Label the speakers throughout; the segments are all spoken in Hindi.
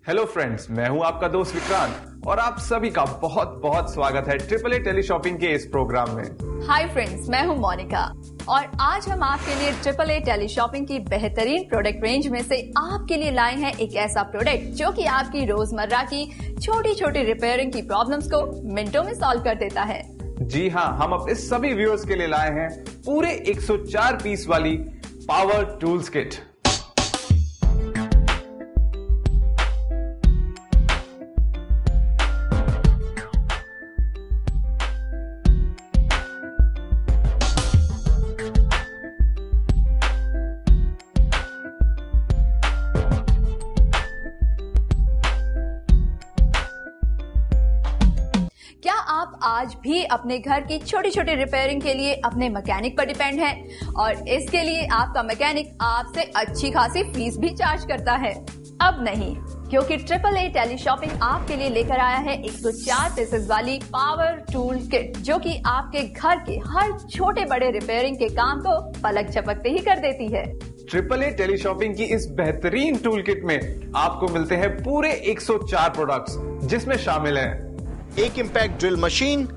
Speaker 1: हेलो फ्रेंड्स, मैं हूं आपका दोस्त विक्रांत और आप सभी का बहुत बहुत स्वागत है ट्रिपल ए टेली शॉपिंग के इस प्रोग्राम में।
Speaker 2: हाय फ्रेंड्स, मैं हूं मोनिका और आज हम आपके लिए ट्रिपल ए टेली शॉपिंग की बेहतरीन प्रोडक्ट रेंज में से आपके लिए लाए हैं एक ऐसा प्रोडक्ट जो कि आपकी रोजमर्रा की छोटी छोटी रिपेयरिंग की प्रॉब्लम्स को मिनटों में सॉल्व कर देता है।
Speaker 1: जी हाँ, हम अपने सभी व्यूअर्स के लिए लाए हैं पूरे 104 पीस वाली पावर टूल्स किट।
Speaker 2: क्या आप आज भी अपने घर की छोटी छोटी रिपेयरिंग के लिए अपने मैकेनिक पर डिपेंड हैं और इसके लिए आपका मैकेनिक आपसे अच्छी खासी फीस भी चार्ज करता है? अब नहीं, क्योंकि ट्रिपल ए टेली शॉपिंग आपके लिए लेकर आया है 104 पीसेस वाली पावर टूल किट जो कि आपके घर के हर छोटे बड़े रिपेयरिंग के काम को पलक झपकते ही कर देती है।
Speaker 1: ट्रिपल ए टेली शॉपिंग की इस बेहतरीन टूल किट में आपको मिलते हैं पूरे 104 प्रोडक्ट्स, जिसमें शामिल हैं
Speaker 3: एक इम्पैक्ट ड्रिल मशीन,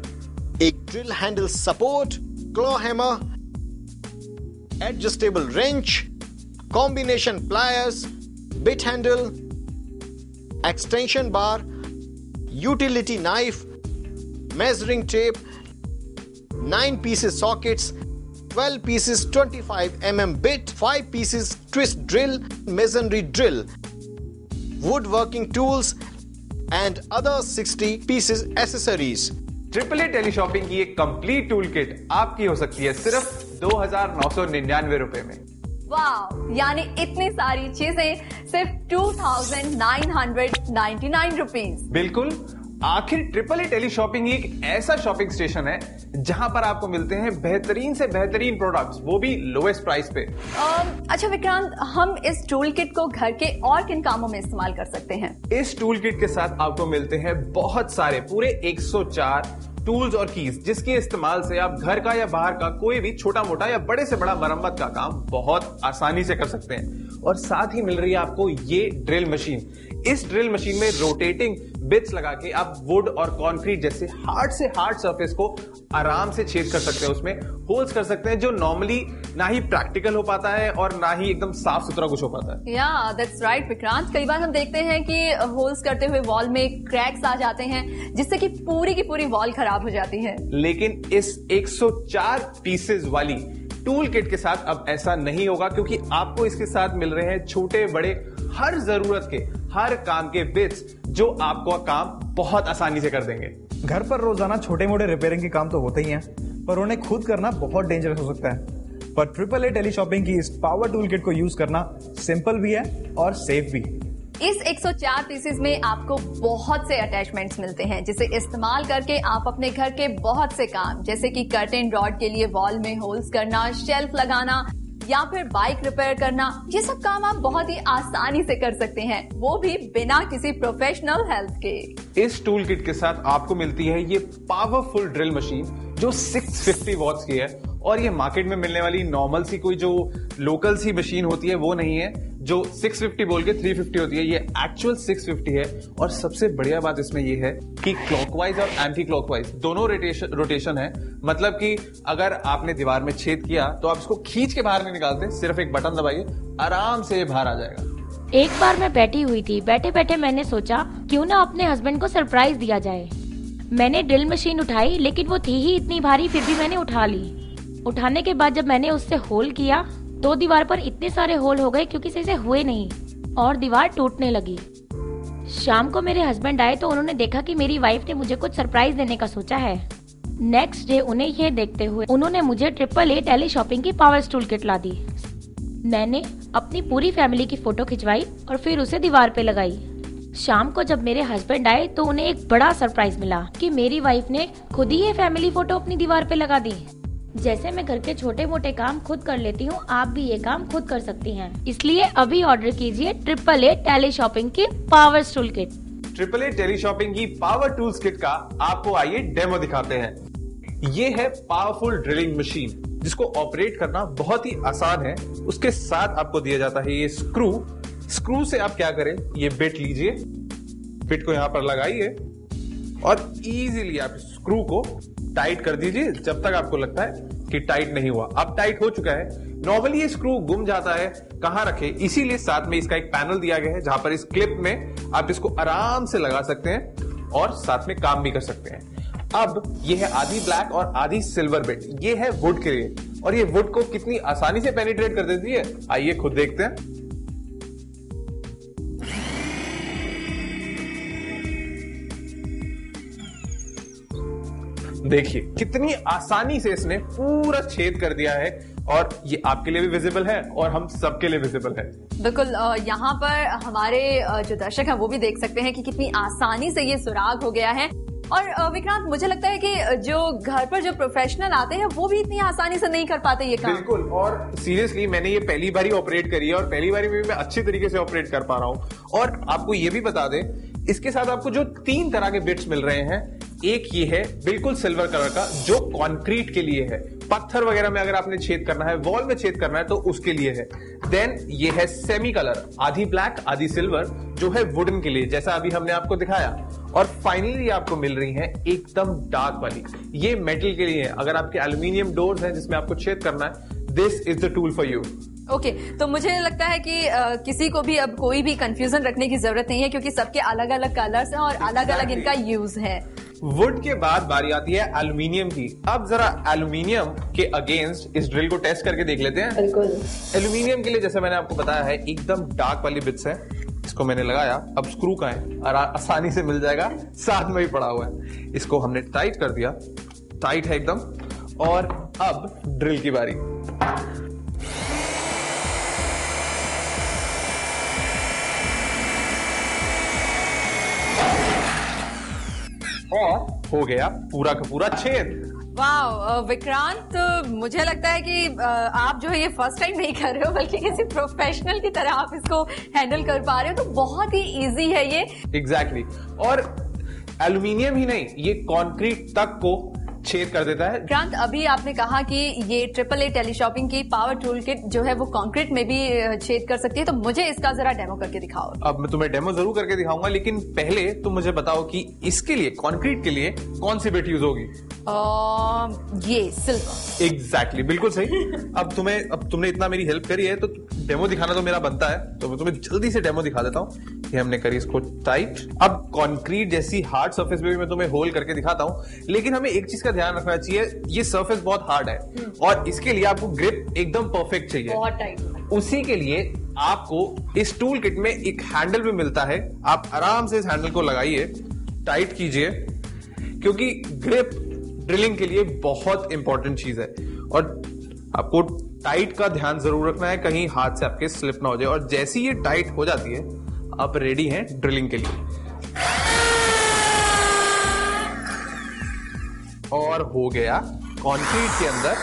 Speaker 3: एक drill handle support, claw hammer, adjustable wrench, combination pliers, bit handle, extension bar, utility knife, measuring tape, 9 pieces sockets, 12 pieces 25 mm bit, 5 pieces twist drill, masonry drill, woodworking tools and other 60 pieces accessories.
Speaker 1: Triple A tele shopping की एक कंप्लीट टूल किट आपकी हो सकती है सिर्फ 2,999 रुपए में।
Speaker 2: वाह, यानी इतनी सारी चीजें सिर्फ 2,999 रुपीज। बिल्कुल।
Speaker 1: आखिर ट्रिपल ए टेली शॉपिंग एक ऐसा शॉपिंग स्टेशन है जहां पर आपको मिलते हैं बेहतरीन से बेहतरीन प्रोडक्ट्स, वो भी लोएस्ट प्राइस पे।
Speaker 2: अच्छा विक्रांत, हम इस टूल किट को घर के और किन कामों में इस्तेमाल कर सकते हैं?
Speaker 1: इस टूल किट के साथ आपको मिलते हैं बहुत सारे पूरे 104 टूल्स और कीज, जिसके इस्तेमाल से आप घर का या बाहर का कोई भी छोटा मोटा या बड़े से बड़ा मरम्मत का काम बहुत आसानी से कर सकते हैं। और साथ ही मिल रही है आपको ये ड्रिल मशीन। इस ड्रिल मशीन में रोटेटिंग बिट्स लगा के आप वुड और कंक्रीट जैसे हार्ड से हार्ड सरफेस को आराम से छेद कर सकते हैं, उसमें होल्स कर सकते हैं जो नॉर्मली ना ही प्रैक्टिकल हो पाता है और ना ही एकदम साफ सुथरा कुछ हो पाता है।
Speaker 2: या दैट्स राइट विक्रांत, कई बार हम देखते हैं कि होल्स करते हुए वॉल में क्रैक्स आ जाते हैं जिससे कि की पूरी वॉल खराब हो जाती है।
Speaker 1: लेकिन इस 104 पीसेस वाली टूल किट के साथ अब ऐसा नहीं होगा, क्योंकि आपको इसके साथ मिल रहे हैं छोटे बड़े हर जरूरत के हर काम के बिट्स जो आपको काम बहुत आसानी से कर देंगे।
Speaker 4: घर पर रोजाना छोटे मोटे रिपेयरिंग के काम तो होते ही हैं, पर उन्हें खुद करना बहुत डेंजरस हो सकता है। पर ट्रिपल ए टेली शॉपिंग की इस पावर टूल किट को यूज करना सिंपल भी है और सेफ भी।
Speaker 2: इस 104 पीसेस में आपको बहुत से अटैचमेंट्स मिलते हैं जिसे इस्तेमाल करके आप अपने घर के बहुत से काम, जैसे कि कर्टेन रॉड के लिए वॉल में होल्स करना, शेल्फ लगाना या फिर बाइक रिपेयर करना, ये सब काम आप बहुत ही आसानी से कर सकते हैं, वो भी बिना किसी प्रोफेशनल हेल्प के।
Speaker 1: इस टूल किट के साथ आपको मिलती है ये पावरफुल ड्रिल मशीन जो 650 वॉट्स की है, और ये मार्केट में मिलने वाली नॉर्मल सी कोई जो लोकल सी मशीन होती है वो नहीं है, जो 650 बोल के 350 होती है, ये एक्चुअल 650 है। और सबसे बढ़िया बात इसमें ये है कि क्लॉकवाइज और एंटी क्लॉकवाइज दोनों रोटेशन है। मतलब कि अगर आपने दीवार में छेद किया तो आप इसको खींच के बाहर नहीं निकालते, सिर्फ एक बटन दबाइए, आराम से ये बाहर आ जाएगा।
Speaker 5: एक बार मैं बैठी हुई थी, बैठे बैठे मैंने सोचा क्यों ना अपने हस्बैंड को सरप्राइज दिया जाए। मैंने ड्रिल मशीन उठाई, लेकिन वो थी ही इतनी भारी, फिर भी मैंने उठा ली। उठाने के बाद जब मैंने उससे होल किया तो दीवार पर इतने सारे होल हो गए क्योंकि इसे हुए नहीं और दीवार टूटने लगी। शाम को मेरे हस्बैंड आए तो उन्होंने देखा कि मेरी वाइफ ने मुझे कुछ सरप्राइज देने का सोचा है। नेक्स्ट डे उन्हें यह देखते हुए उन्होंने मुझे ट्रिपल ए टेली शॉपिंग की पावर टूल किट ला दी। मैंने अपनी पूरी फैमिली की फोटो खिंचवाई और फिर उसे दीवार पे लगाई। शाम को जब मेरे हस्बैंड आए तो उन्हें एक बड़ा सरप्राइज मिला कि मेरी वाइफ ने खुद ही ये फैमिली फोटो अपनी दीवार पे लगा दी। जैसे मैं घर के छोटे मोटे काम खुद कर लेती हूँ, आप भी ये काम खुद कर सकती हैं। इसलिए अभी ऑर्डर कीजिए ट्रिपल ए टेली शॉपिंग की power tool kit.
Speaker 1: Triple A tele shopping की पावर टूल्स किट का आपको आइए डेमो दिखाते हैं। ये है पावरफुल ड्रिलिंग मशीन। जिसको ऑपरेट करना बहुत ही आसान है। उसके साथ आपको दिया जाता है ये स्क्रू से आप क्या करें, ये बिट लीजिए, बिट को यहां पर लगाइए और इजीली आप स्क्रू को टाइट कर दीजिए जब तक आपको लगता है कि टाइट नहीं हुआ। अब टाइट हो चुका है। नॉर्मली ये स्क्रू गुम जाता है, कहां रखे, इसीलिए साथ में इसका एक पैनल दिया गया है जहां पर इस क्लिप में आप इसको आराम से लगा सकते हैं और साथ में काम भी कर सकते हैं। अब ये है आधी ब्लैक और आधी सिल्वर बिट, ये है वुड के लिए, और ये वुड को कितनी आसानी से पेनिट्रेट कर देती है आइए खुद देखते हैं। देखिए कितनी आसानी से इसने पूरा छेद कर दिया है, और ये आपके लिए भी विजिबल है और हम सबके लिए विजिबल है।
Speaker 2: बिल्कुल, यहाँ पर हमारे जो दर्शक हैं वो भी देख सकते हैं कि कितनी आसानी से ये सुराग हो गया है। और विक्रांत, मुझे लगता है कि जो घर पर जो प्रोफेशनल आते हैं वो भी इतनी आसानी से नहीं कर पाते ये काम।
Speaker 1: बिल्कुल, और सीरियसली मैंने ये पहली बार ही ऑपरेट करी है और पहली बार में भी मैं अच्छी तरीके से ऑपरेट कर पा रहा हूं। और आपको ये भी बता दें, इसके साथ आपको जो 3 तरह के बिट्स मिल रहे हैं, एक ये है बिल्कुल सिल्वर कलर का जो कंक्रीट के लिए है, पत्थर वगैरह में अगर आपने छेद करना है, वॉल में छेद करना है तो उसके लिए है। देन ये है सेमी कलर, आधी ब्लैक आधी सिल्वर, जो है वुडन के लिए, जैसा अभी हमने आपको दिखाया। और फाइनली आपको मिल रही है एकदम डार्क वाली, ये मेटल के लिए है। अगर आपके एल्यूमिनियम डोर्स हैं जिसमें आपको छेद करना है, this is the tool for you.
Speaker 2: Okay, तो मुझे लगता है कि किसी को भी अब कोई भी कंफ्यूजन रखने की जरूरत नहीं है, क्योंकि सबके अलग अलग कलर्स हैं और अलग अलग इनका यूज है।
Speaker 1: वुड के बाद बारी आती है एल्यूमिनियम की। अब जरा एल्यूमिनियम के अगेंस्ट इस ड्रिल को टेस्ट करके देख लेते हैं।
Speaker 2: बिल्कुल।
Speaker 1: एल्यूमिनियम के लिए जैसे मैंने आपको बताया है एकदम डार्क वाली बिट्स है, इसको मैंने लगाया। अब स्क्रू का है और आसानी से मिल जाएगा, साथ में ही पड़ा हुआ है। इसको हमने टाइट कर दिया, टाइट है एकदम। और अब ड्रिल की बारी। और हो गया पूरा का पूरा छेद।
Speaker 2: वाह विक्रांत, मुझे लगता है कि आप जो है ये फर्स्ट टाइम नहीं कर रहे हो, बल्कि किसी प्रोफेशनल की तरह आप इसको हैंडल कर पा रहे हो, तो बहुत ही इजी है ये।
Speaker 1: एग्जैक्टली। और एल्यूमिनियम ही नहीं, ये कंक्रीट तक को छेद कर देता है।
Speaker 2: विक्रांत, अभी आपने कहा कि ये AAA टेलीशॉपिंग की पावर टूल किट जो है वो कंक्रीट में भी छेद कर सकती है, तो मुझे इसका जरा डेमो करके दिखाओ।
Speaker 1: अब मैं तुम्हें डेमो जरूर करके दिखाऊंगा, लेकिन पहले तुम मुझे बताओ कि इसके लिए कंक्रीट के लिए कौन सी बिट यूज होगी।
Speaker 2: ये सिल्वर।
Speaker 1: एग्जैक्टली, बिल्कुल सही। अब तुमने इतना मेरी हेल्प करी है तो डेमो दिखाना तो मेरा बनता है, तो मैं तुम्हें जल्दी से डेमो दिखा देता हूँ। ये हमने करी इसको टाइट। अब कंक्रीट जैसी हार्ड सरफेस पे भी मैं तुम्हें होल करके दिखाता हूँ, लेकिन हमें एक चीज का ध्यान रखना चाहिए, ये सरफेस बहुत हार्ड है और इसके लिए आपको ग्रिप एकदम परफेक्ट चाहिए,
Speaker 2: बहुत टाइट।
Speaker 1: उसी के लिए आपको इस टूल किट में एक हैंडल भी मिलता है। आप आराम से इस हैंडल को लगाइए, टाइट कीजिए, क्योंकि ग्रिप ड्रिलिंग के लिए बहुत इंपॉर्टेंट चीज है। और आपको टाइट का ध्यान जरूर रखना है, कहीं हाथ से आपके स्लिप ना हो जाए। और जैसे ये टाइट हो जाती है, आप रेडी हैं ड्रिलिंग के लिए। और हो गया कंक्रीट के अंदर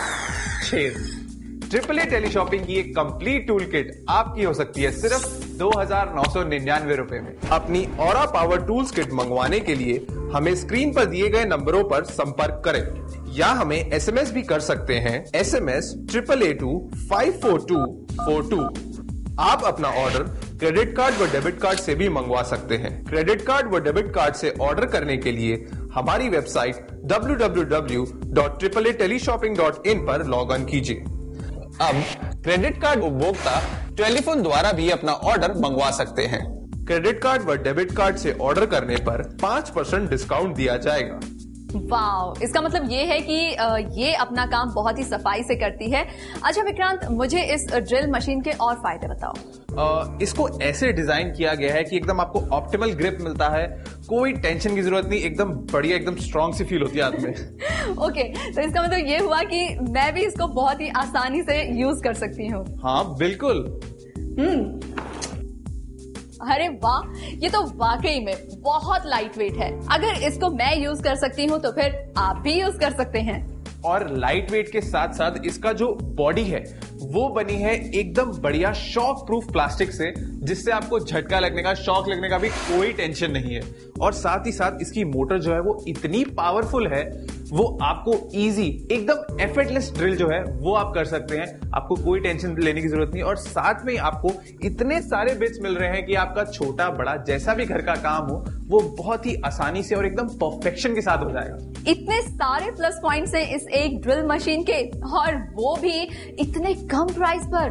Speaker 1: छेद। AAA टेलीशॉपिंग की एक कंप्लीट टूल किट आपकी हो सकती है सिर्फ 2,999 रुपए में। अपनी ऑरा पावर टूल्स किट मंगवाने के लिए हमें स्क्रीन पर दिए गए नंबरों पर संपर्क करें, या हमें SMS भी कर सकते हैं। SMS 88254242। आप अपना ऑर्डर क्रेडिट कार्ड व डेबिट कार्ड से भी मंगवा सकते हैं। क्रेडिट कार्ड व डेबिट कार्ड से ऑर्डर करने के लिए हमारी वेबसाइट www.AAAteleshopping.in पर लॉग इन कीजिए। अब क्रेडिट कार्ड उपभोक्ता टेलीफोन द्वारा भी अपना ऑर्डर मंगवा सकते हैं। क्रेडिट कार्ड व डेबिट कार्ड से ऑर्डर करने पर 5% डिस्काउंट दिया जाएगा।
Speaker 2: वाव, इसका मतलब ये है कि ये अपना काम बहुत ही सफाई से करती है। अच्छा विक्रांत, मुझे इस ड्रिल मशीन के और फायदे बताओ।
Speaker 1: इसको ऐसे डिजाइन किया गया है कि एकदम आपको ऑप्टिमल ग्रिप मिलता है, कोई टेंशन की जरूरत नहीं, एकदम बढ़िया, एकदम स्ट्रांग सी फील होती है हाथ में। ओके,
Speaker 2: तो इसका मतलब ये हुआ कि मैं भी इसको बहुत ही आसानी से यूज कर सकती हूँ।
Speaker 1: हाँ बिल्कुल।
Speaker 2: अरे वाह, ये तो वाकई में बहुत लाइट वेट है। अगर इसको मैं यूज कर सकती हूँ तो फिर आप भी यूज कर सकते हैं।
Speaker 1: और लाइट वेट के साथ साथ इसका जो बॉडी है वो बनी है एकदम बढ़िया शॉक प्रूफ प्लास्टिक से, जिससे आपको झटका लगने का, शॉक लगने का भी कोई टेंशन नहीं है। और साथ ही साथ इसकी मोटर जो है वो इतनी पावरफुल है, वो आपको इजी, एकदम एफर्टलेस ड्रिल जो है वो आप कर सकते हैं। आपको कोई टेंशन लेने की जरूरत नहीं। और साथ में आपको इतने सारे बिट्स मिल रहे हैं कि आपका छोटा बड़ा जैसा भी घर का काम हो वो बहुत ही आसानी से और एकदम परफेक्शन के साथ हो जाएगा।
Speaker 2: इतने सारे प्लस पॉइंट्स हैं इस एक ड्रिल मशीन के, और वो भी इतने कम प्राइस पर।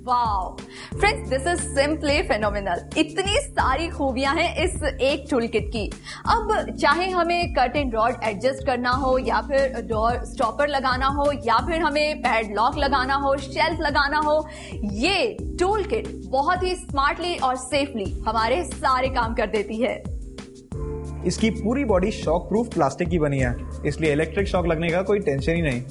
Speaker 2: Wow friends, this is simply phenomenal. इतनी सारी खूबियां हैं इस एक टूल किट की। अब चाहे हमें कर्टेन रॉड एडजस्ट करना हो, या फिर डोर स्टॉपर लगाना हो, या फिर हमें पैडलॉक लगाना हो, शेल्फ लगाना हो, ये टूल किट बहुत ही स्मार्टली और सेफली हमारे सारे काम कर देती है।
Speaker 4: इसकी पूरी बॉडी शॉक प्रूफ प्लास्टिक की बनी है, इसलिए इलेक्ट्रिक शॉक लगने का कोई टेंशन ही नहीं।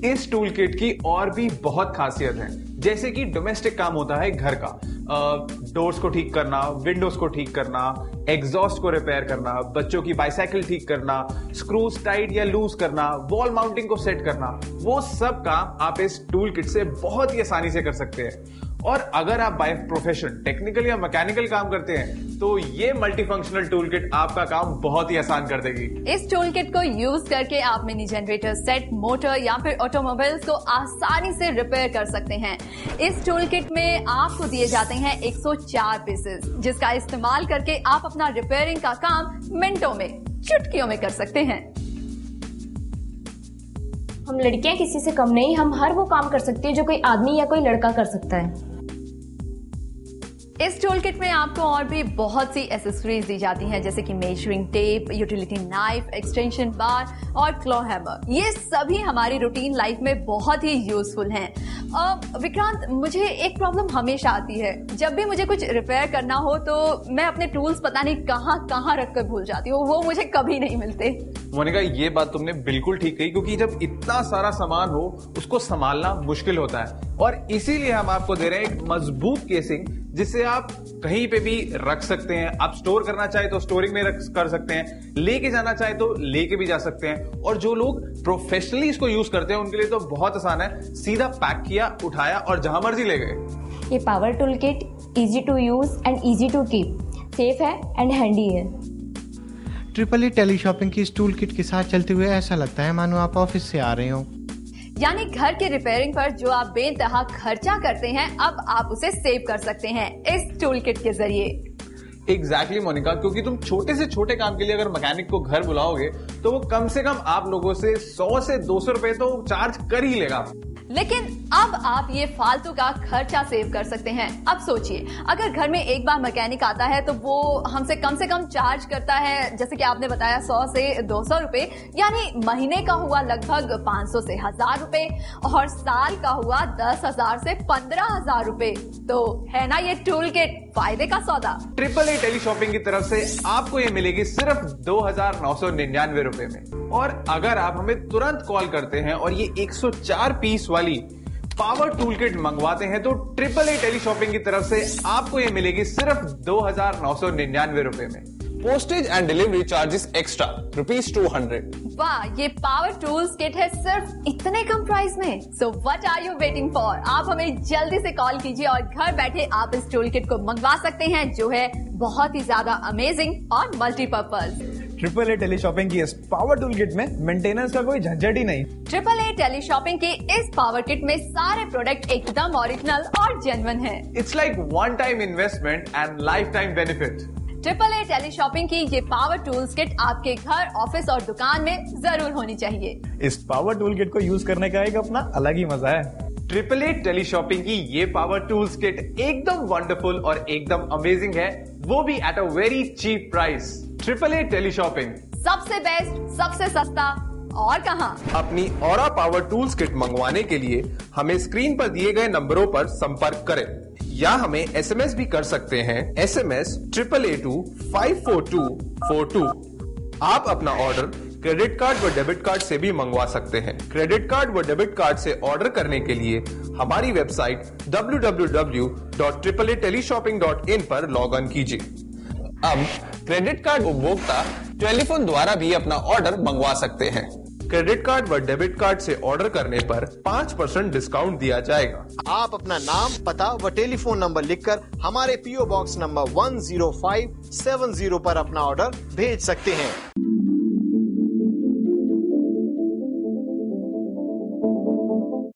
Speaker 1: इस टूल किट की और भी बहुत खासियत है, जैसे कि डोमेस्टिक काम होता है घर का, डोर्स को ठीक करना, विंडोज को ठीक करना, एग्जॉस्ट को रिपेयर करना, बच्चों की बाइसाइकिल ठीक करना, स्क्रूज टाइट या लूज करना, वॉल माउंटिंग को सेट करना, वो सब काम आप इस टूल किट से बहुत ही आसानी से कर सकते हैं। और अगर आप बाय प्रोफेशन टेक्निकल या मैकेनिकल काम करते हैं तो ये मल्टीफंक्शनल टूल किट आपका काम बहुत ही आसान कर देगी।
Speaker 2: इस टूल किट को यूज करके आप मिनी जनरेटर सेट, मोटर या फिर ऑटोमोबाइल्स को आसानी से रिपेयर कर सकते हैं। इस टूल किट में आपको दिए जाते हैं 104 पीसेस, जिसका इस्तेमाल करके आप अपना रिपेयरिंग का काम मिनटों में, चुटकियों में कर सकते हैं।
Speaker 6: हम लड़कियां किसी से कम नहीं, हम हर वो काम कर सकते हैं जो कोई आदमी या कोई लड़का कर सकता है।
Speaker 2: इस टूल किट में आपको और भी बहुत सी एसेसरीज दी जाती हैं, जैसे कि measuring tape, utility knife, extension bar और क्लॉ हैमर। ये सभी हमारी रूटीन लाइफ में बहुत ही यूजफुल हैं। विक्रांत, मुझे एक प्रॉब्लम हमेशा आती है, जब भी मुझे कुछ रिपेयर करना हो तो मैं अपने टूल्स पता नहीं कहाँ रख कर भूल जाती हूँ, वो मुझे कभी नहीं मिलते।
Speaker 1: मोनिका, ये बात तुमने बिल्कुल ठीक कही, क्योंकि जब इतना सारा सामान हो उसको संभालना मुश्किल होता है। और इसीलिए हम आपको दे रहे हैं एक मजबूत केसिंग, जिसे आप कहीं पे भी रख सकते हैं। आप स्टोर करना चाहे तो स्टोरिंग में कर सकते हैं, लेके जाना चाहे तो लेके भी जा सकते हैं। और जो लोग प्रोफेशनली इसको यूज करते हैं उनके लिए तो बहुत आसान है, सीधा पैक किया, उठाया और जहां मर्जी ले गए।
Speaker 6: ये power tool kit easy to use and easy to keep, safe है एंड हैंडी है।
Speaker 7: ट्रिपल ई टेली शॉपिंग की इस टूल किट के साथ चलते हुए ऐसा लगता है मानो आप ऑफिस से आ रहे हो।
Speaker 2: यानी घर के रिपेयरिंग पर जो आप बेतहा खर्चा करते हैं, अब आप उसे सेव कर सकते हैं इस टूल किट के जरिए।
Speaker 1: एग्जैक्टली मोनिका, क्योंकि तुम छोटे से छोटे काम के लिए अगर मैकेनिक को घर बुलाओगे तो वो कम से कम आप लोगों से 100 से 200 रुपए तो चार्ज कर ही लेगा।
Speaker 2: लेकिन अब आप ये फालतू का खर्चा सेव कर सकते हैं। अब सोचिए, अगर घर में एक बार मैकेनिक आता है तो वो हमसे कम चार्ज करता है, जैसे कि आपने बताया 100 से 200 रुपए, यानी महीने का हुआ लगभग 500 से 1000 रुपए, और साल का हुआ 10,000 से 15,000 रुपए। तो है ना ये टूल किट फायदे का सौदा।
Speaker 1: ट्रिपल ए टेली शॉपिंग की तरफ से आपको ये मिलेगी सिर्फ 2,999 रुपए में। और अगर आप हमें तुरंत कॉल करते हैं और ये 104 पीस वाली पावर टूल किट मंगवाते हैं तो ट्रिपल ए टेली शॉपिंग की तरफ से आपको ये मिलेगी सिर्फ 2,999 रुपए में। Postage and delivery charges extra ₹200।
Speaker 2: वाह, ये पावर टूल्स किट है सिर्फ इतने कम प्राइस में। So what are you waiting for? आप हमें जल्दी से कॉल कीजिए और घर बैठे आप इस टूल किट को मंगवा सकते हैं, जो है बहुत ही ज्यादा अमेजिंग और multipurpose.
Speaker 4: Triple A tele shopping की इस पावर टूल किट में मेंटेनेंस का कोई झंझट ही नहीं।
Speaker 2: ट्रिपल ए टेली शॉपिंग की इस पावर किट में सारे प्रोडक्ट एकदम ओरिजिनल और जेन्युइन है।
Speaker 1: It's like one time investment and lifetime benefit.
Speaker 2: Triple A tele shopping की ये पावर टूल्स किट आपके घर, ऑफिस और दुकान में जरूर होनी चाहिए।
Speaker 4: इस पावर टूल किट को यूज करने का एक अपना अलग ही मजा है।
Speaker 1: ट्रिपल ए टेली शॉपिंग की ये पावर टूल्स किट एकदम वंडरफुल और एकदम अमेजिंग है, वो भी at a very cheap price. Triple A tele shopping,
Speaker 2: सबसे बेस्ट, सबसे सस्ता, और कहां?
Speaker 1: अपनी ऑरा पावर टूल्स किट मंगवाने के लिए हमें स्क्रीन पर दिए गए नंबरों पर संपर्क करें, या हमें एसएमएस भी कर सकते हैं। SMS 8882544242। आप अपना ऑर्डर क्रेडिट कार्ड व डेबिट कार्ड से भी मंगवा सकते हैं। क्रेडिट कार्ड व डेबिट कार्ड से ऑर्डर करने के लिए हमारी वेबसाइट www.AAAteleshopping.in पर लॉग इन कीजिए। अब क्रेडिट कार्ड उपभोक्ता टेलीफोन द्वारा भी अपना ऑर्डर मंगवा सकते हैं। क्रेडिट कार्ड व डेबिट कार्ड से ऑर्डर करने पर 5% डिस्काउंट दिया जाएगा।
Speaker 3: आप अपना नाम, पता व टेलीफोन नंबर लिखकर हमारे PO बॉक्स नंबर 10570 पर अपना ऑर्डर भेज सकते हैं।